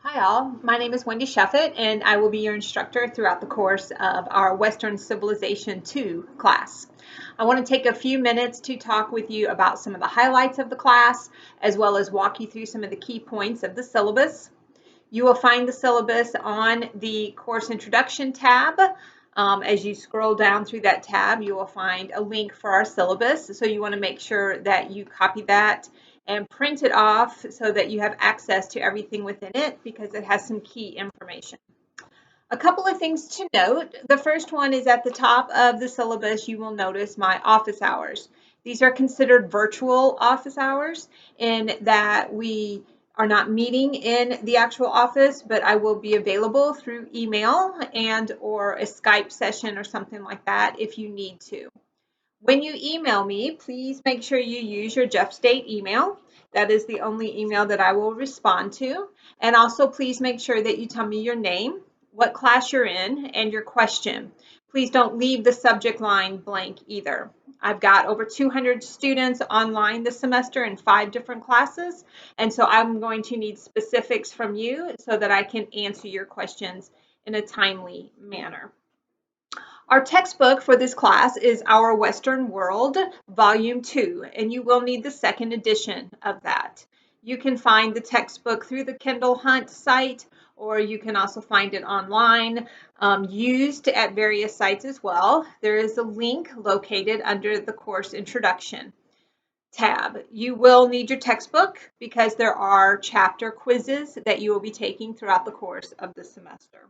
Hi all, my name is Wendy Shuffett and I will be your instructor throughout the course of our Western Civilization 2 class. I want to take a few minutes to talk with you about some of the highlights of the class, as well as walk you through some of the key points of the syllabus. You will find the syllabus on the course introduction tab. As you scroll down through that tab, you will find a link for our syllabus. So you want to make sure that you copy that and print it off so that you have access to everything within it because it has some key information. A couple of things to note. The first one is at the top of the syllabus, you will notice my office hours. These are considered virtual office hours in that we are not meeting in the actual office, but I will be available through email and or a Skype session or something like that if you need to. When you email me, please make sure you use your Jeff State email. That is the only email that I will respond to. And also please make sure that you tell me your name, what class you're in, and your question. Please don't leave the subject line blank either. I've got over 200 students online this semester in 5 different classes, and so I'm going to need specifics from you so that I can answer your questions in a timely manner. Our textbook for this class is Our Western World, Volume 2, and you will need the second edition of that. You can find the textbook through the Kendall Hunt site, or you can also find it online, used at various sites as well. There is a link located under the course introduction tab. You will need your textbook because there are chapter quizzes that you will be taking throughout the course of the semester.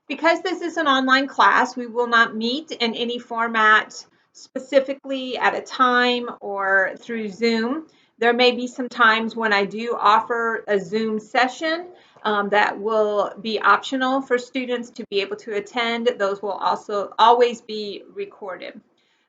Because this is an online class, we will not meet in any format specifically at a time or through Zoom. There may be some times when I do offer a Zoom session that will be optional for students to be able to attend. Those will also always be recorded.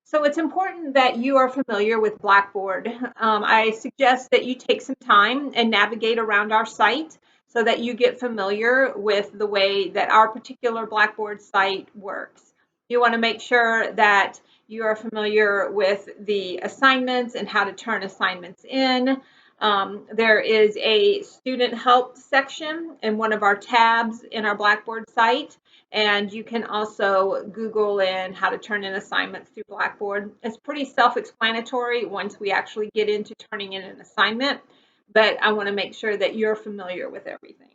So it's important that you are familiar with Blackboard. I suggest that you take some time and navigate around our site so that you get familiar with the way that our particular Blackboard site works. You want to make sure that you are familiar with the assignments and how to turn assignments in. There is a student help section in one of our tabs in our Blackboard site, and you can also Google in how to turn in assignments through Blackboard. It's pretty self-explanatory once we actually get into turning in an assignment, but I want to make sure that you're familiar with everything.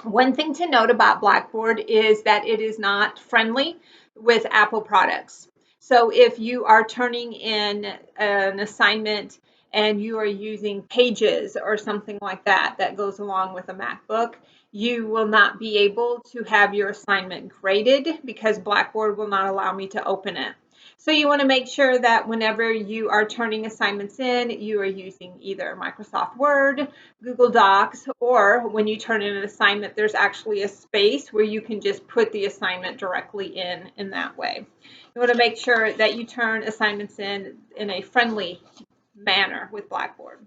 One thing to note about Blackboard is that it is not friendly with Apple products. So if you are turning in an assignment and you are using Pages or something like that that goes along with a MacBook, you will not be able to have your assignment graded because Blackboard will not allow me to open it. So you want to make sure that whenever you are turning assignments in, you are using either Microsoft Word, Google Docs, or when you turn in an assignment, there's actually a space where you can just put the assignment directly in that way. You want to make sure that you turn assignments in a friendly manner with Blackboard.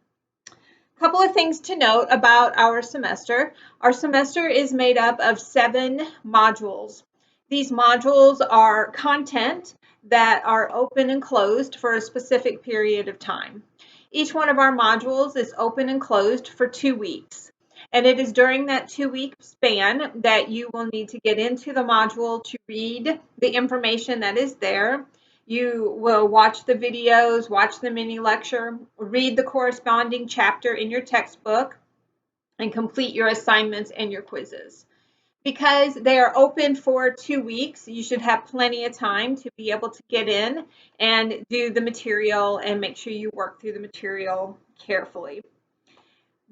A couple of things to note about our semester. Our semester is made up of 7 modules. These modules are content that are open and closed for a specific period of time. Each one of our modules is open and closed for 2 weeks. And it is during that 2-week span that you will need to get into the module to read the information that is there. You will watch the videos, watch the mini lecture, read the corresponding chapter in your textbook, and complete your assignments and your quizzes. Because they are open for 2 weeks, you should have plenty of time to be able to get in and do the material and make sure you work through the material carefully.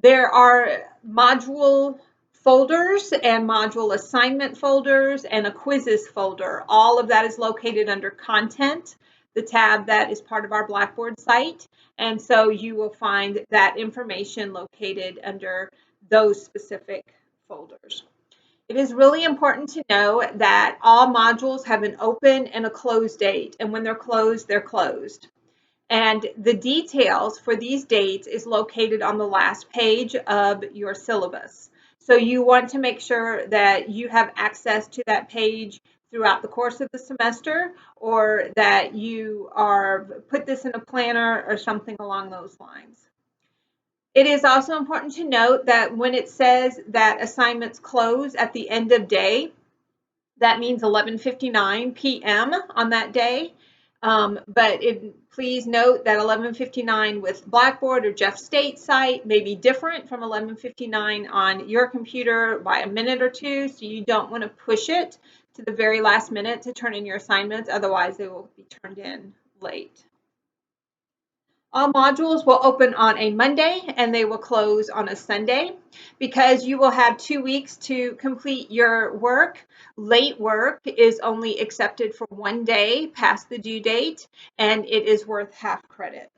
There are module folders and module assignment folders and a quizzes folder. All of that is located under content, the tab that is part of our Blackboard site. And so you will find that information located under those specific folders. It is really important to know that all modules have an open and a close date, and when they're closed, they're closed. And the details for these dates is located on the last page of your syllabus. So you want to make sure that you have access to that page throughout the course of the semester, or that you are put this in a planner or something along those lines. It is also important to note that when it says that assignments close at the end of day, that means 11:59 p.m. on that day. But please note that 11:59 with Blackboard or Jeff State site may be different from 11:59 on your computer by a minute or two, so you don't want to push it to the very last minute to turn in your assignments, otherwise they will be turned in late. All modules will open on a Monday and they will close on a Sunday. Because you will have 2 weeks to complete your work, late work is only accepted for 1 day past the due date, and it is worth half credit.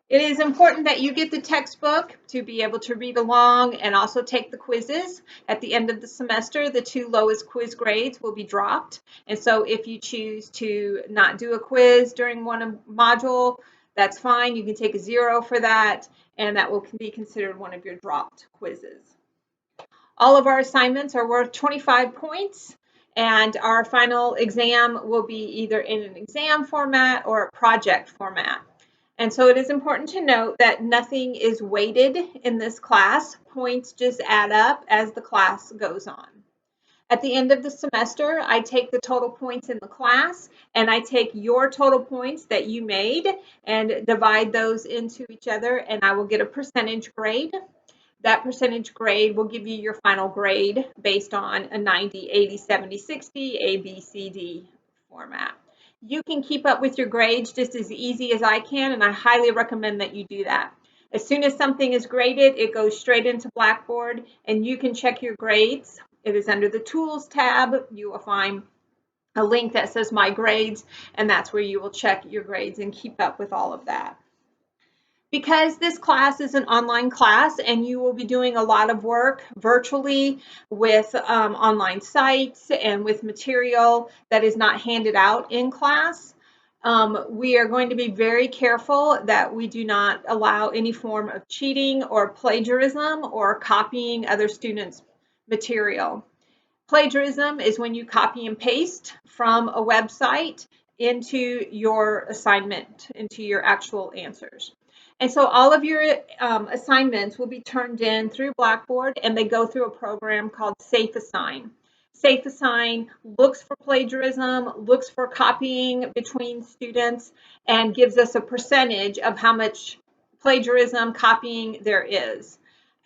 It is important that you get the textbook to be able to read along and also take the quizzes. At the end of the semester, the 2 lowest quiz grades will be dropped. And so if you choose to not do a quiz during one module, that's fine. You can take a 0 for that, and that will be considered one of your dropped quizzes. All of our assignments are worth 25 points, and our final exam will be either in an exam format or a project format. And so it is important to note that nothing is weighted in this class. Points just add up as the class goes on. At the end of the semester, I take the total points in the class and I take your total points that you made and divide those into each other, and I will get a percentage grade. That percentage grade will give you your final grade based on a 90, 80, 70, 60, A, B, C, D format. You can keep up with your grades just as easy as I can, and I highly recommend that you do that. As soon as something is graded, it goes straight into Blackboard, and you can check your grades. It is under the Tools tab. You will find a link that says My Grades, and that's where you will check your grades and keep up with all of that. Because this class is an online class and you will be doing a lot of work virtually with online sites and with material that is not handed out in class, we are going to be very careful that we do not allow any form of cheating or plagiarism or copying other students' material. Plagiarism is when you copy and paste from a website into your assignment, into your actual answers. And so all of your assignments will be turned in through Blackboard, and they go through a program called SafeAssign. SafeAssign looks for plagiarism, looks for copying between students, and gives us a percentage of how much plagiarism copying there is.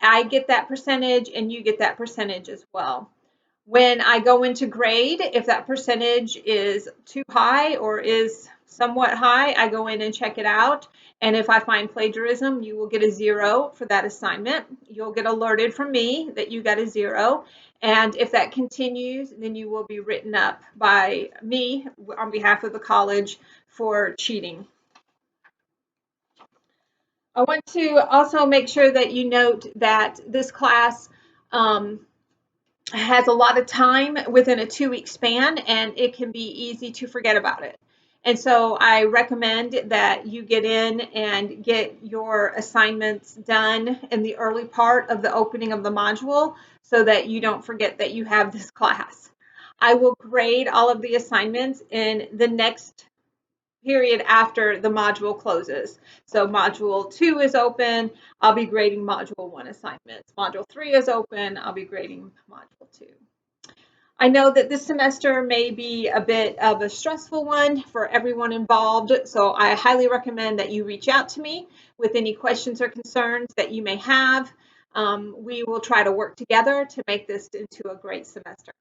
I get that percentage, and you get that percentage as well. When I go into grade, if that percentage is too high or is somewhat high, I go in and check it out. And if I find plagiarism, you will get a 0 for that assignment. You'll get alerted from me that you got a 0. And if that continues, then you will be written up by me on behalf of the college for cheating. I want to also make sure that you note that this class has a lot of time within a 2-week span, and it can be easy to forget about it. And so I recommend that you get in and get your assignments done in the early part of the opening of the module so that you don't forget that you have this class. I will grade all of the assignments in the next period after the module closes. So module 2 is open, I'll be grading module 1 assignments. Module 3 is open, I'll be grading module 2. I know that this semester may be a bit of a stressful one for everyone involved, so I highly recommend that you reach out to me with any questions or concerns that you may have. We will try to work together to make this into a great semester.